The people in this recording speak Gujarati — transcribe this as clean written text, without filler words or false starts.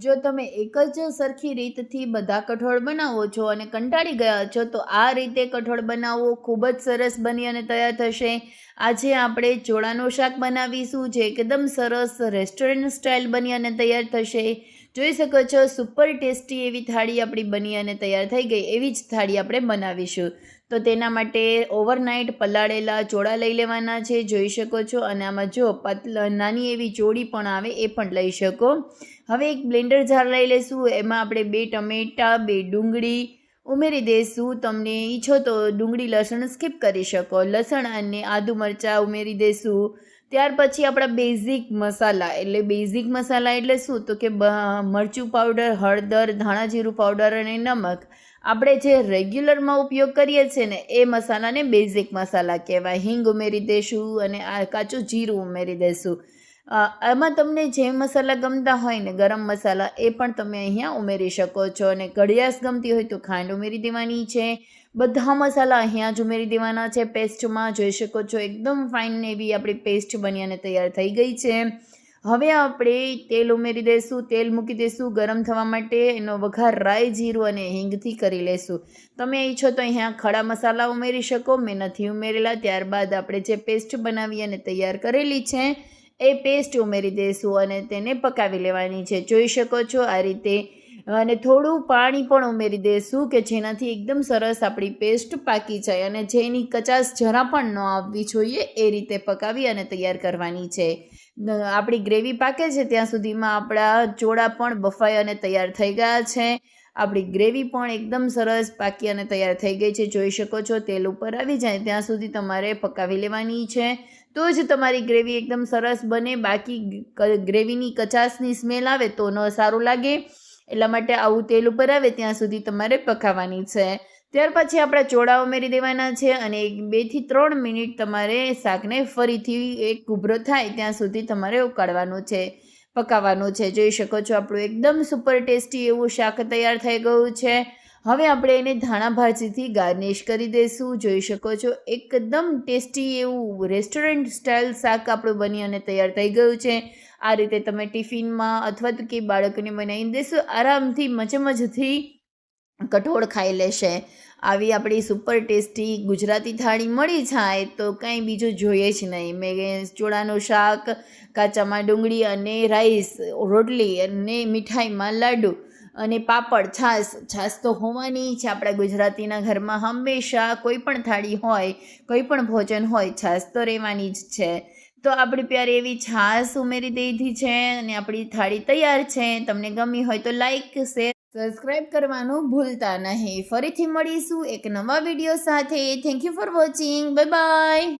જો તમે એક જ સરખી રીતથી બધા કઠોળ બનાવો છો અને કંટાળી ગયા છો તો આ રીતે કઠોળ બનાવવો ખૂબ જ સરસ બની અને તૈયાર થશે. આજે આપણે ચોળાનું શાક બનાવીશું જે એકદમ સરસ રેસ્ટોરન્ટ સ્ટાઇલ બની અને તૈયાર થશે. જોઈ શકો છો સુપર ટેસ્ટી એવી થાળી આપણી બની અને તૈયાર થઈ ગઈ. એવી જ થાળી આપણે બનાવીશું. તો તેના માટે ઓવરનાઇટ પલાળેલા ચોળા લઈ લેવાના છે, જોઈ શકો છો. અને આમાં જો નાની એવી ચોળી પણ આવે એ પણ લઈ શકો. હવે એક બ્લેન્ડર જાર લઈ લઈશું. એમાં આપણે 2 ટમેટાં, 2 ડુંગળી ઉમેરી દઈશું. તમને ઈચ્છો તો ડુંગળી લસણ સ્કીપ કરી શકો. લસણ અને આદુ મરચાં ઉમેરી દઈશું. ત્યાર પછી આપણા બેઝિક મસાલા એટલે શું તો કે મરચું પાવડર, હળદર, ધાણા જીરું પાવડર અને નમક. આપણે જે રેગ્યુલરમાં ઉપયોગ કરીએ છીએ ને એ મસાલાને બેઝિક મસાલા કહેવાય. હિંગ ઉમેરી દઈશું અને આ કાચું જીરું ઉમેરી દઈશું. આમાં તમને જે મસાલા ગમતા હોય ને ગરમ મસાલા એ પણ તમે અહીંયા ઉમેરી શકો છો. અને કઢિયાશ ગમતી હોય તો ખાંડ ઉમેરી દેવાની છે. બધા મસાલા અહીંયા જ ઉમેરી દેવાના છે પેસ્ટમાં. જોઈ શકો છો એકદમ ફાઇન એવી આપણી પેસ્ટ બની અને તૈયાર થઈ ગઈ છે. હવે આપણે તેલ ઉમેરી દઈશું. તેલ મૂકી દઈશું ગરમ થવા માટે. એનો વઘાર રાઈ, જીરું અને હિંગથી કરી લઈશું. તમે ઈચ્છો તો અહીંયા ખડા મસાલા ઉમેરી શકો. મેં નથી ઉમેરેલા. ત્યારબાદ આપણે જે પેસ્ટ બનાવી અને તૈયાર કરેલી છે એ પેસ્ટ ઉમેરી દઈશું અને તેને પકાવી લેવાની છે. જોઈ શકો છો આ રીતે. અને થોડું પાણી પણ ઉમેરી દઈશું કે જેનાથી એકદમ સરસ આપણી પેસ્ટ પાકી જાય અને જેની કચાશ જરા પણ ન આવવી જોઈએ એ રીતે પકાવી અને તૈયાર કરવાની છે. આપણી ગ્રેવી પાકે છે ત્યાં સુધીમાં આપણા ચોળા પણ બફાઈ અને તૈયાર થઈ ગયા છે. આપણી ગ્રેવી પણ એકદમ સરસ પાકી અને તૈયાર થઈ ગઈ છે. જોઈ શકો છો તેલ ઉપર આવી જાય ત્યાં સુધી તમારે પકાવી લેવાની છે. તો જ તમારી ગ્રેવી એકદમ સરસ બને. બાકી ગ્રેવીની કચાશની સ્મેલ આવે તો ન સારું લાગે. એટલા માટે આવું તેલ ઉપર આવે ત્યાં સુધી તમારે પકાવવાની છે. ત્યાર પછી આપણા ચોળા ઉમેરી દેવાના છે અને 2 થી 3 મિનિટ તમારે શાકને ફરીથી એક ઉભરો થાય ત્યાં સુધી તમારે ઉકાળવાનું છે, પકાવવાનું છે. જોઈ શકો છો આપણું એકદમ સુપર ટેસ્ટી એવું શાક તૈયાર થઈ ગયું છે. હવે આપણે એને ધાણા ભાજીથી ગાર્નિશ કરી દઈશું. જોઈ શકો છો એકદમ ટેસ્ટી એવું રેસ્ટોરન્ટ સ્ટાઇલ શાક આપણું બની અને તૈયાર થઈ ગયું છે. આ રીતે તમે ટિફિનમાં અથવા તો કે બાળકોને બનાવીને દેશો આરામથી મજમજથી કઠોળ ખાઈ લેશે. આવી આપણી સુપર ટેસ્ટી ગુજરાતી થાળી મળી જાય તો કંઈ બીજું જોઈએ જ નહીં. મેં ચોળાનું શાક, કાચામાં ડુંગળી અને રાઈસ, રોટલી અને મીઠાઈમાં લાડુ અને પાપડ, છાશ તો હોવાની છે આપણા ગુજરાતીના ઘરમાં. હંમેશા કોઈ પણ થાળી હોય, કોઈ પણ ભોજન હોય, છાશ તો રહેવાની જ છે. તો આપણી પ્યારી એવી છાશ ઉમેરી દીધી છે અને આપણી થાળી તૈયાર છે. તમને ગમી હોય તો લાઈક, શેર, સબસ્ક્રાઈબ કરવાનું ભૂલતા નહીં. ફરીથી મળીશું એક નવા વિડીયો સાથે. Thank you for watching. Bye bye.